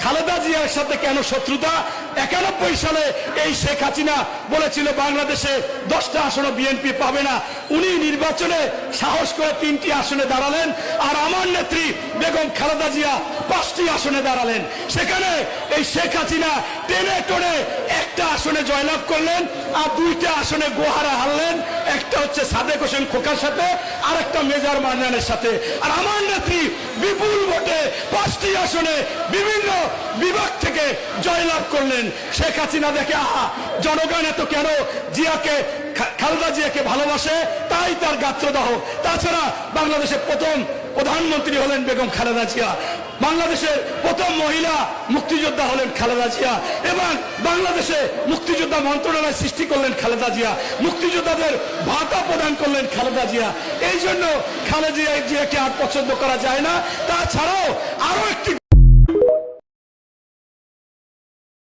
খালেদা জিয়ার সাথে কেন শত্রুতা? 91 সালে এই শেখ হাসিনা বলেছিল বাংলাদেশে 10টা আসনে বিএনপি পাবে না। উনি নির্বাচনে সাহস করে 3টি আসনে দাঁড়ালেন, আর আমার নেত্রী বেগম খালেদা জিয়া 5টি আসনে দাঁড়ালেন। সেখানে এই শেখ হাসিনা টেনে টোনে একটা আসনে জয়লাভ করলেন, আর 2টা আসনে গোহারা হারলেন। একটা হচ্ছে সাদেক হোসেন খোকার সাথে, আর একটা মেজর মান্নানের সাথে। আর আমার নেত্রী বিপুল ভোটে 5টি আসনে বিভিন্ন বিভাগ থেকে জয়লাভ করলেন। শেখ হাসিনা দেখে আহা, জনগণ এত কেন খালেদা জিয়াকে ভালোবাসে, তাই তার গাত্রদাহ। তাছাড়া বাংলাদেশের প্রথম প্রধানমন্ত্রী হলেন বেগম খালেদা জিয়া, বাংলাদেশের প্রথম মহিলা মুক্তিযোদ্ধা হলেন খালেদা জিয়া, এবং বাংলাদেশে মুক্তিযোদ্ধা মন্ত্রণালয় সৃষ্টি করলেন খালেদা জিয়া, মুক্তিযোদ্ধাদের ভাতা প্রদান করলেন খালেদা জিয়া। এই জন্য খালেদা জিয়াকে আর পছন্দ করা যায় না। তাছাড়াও আরো একটি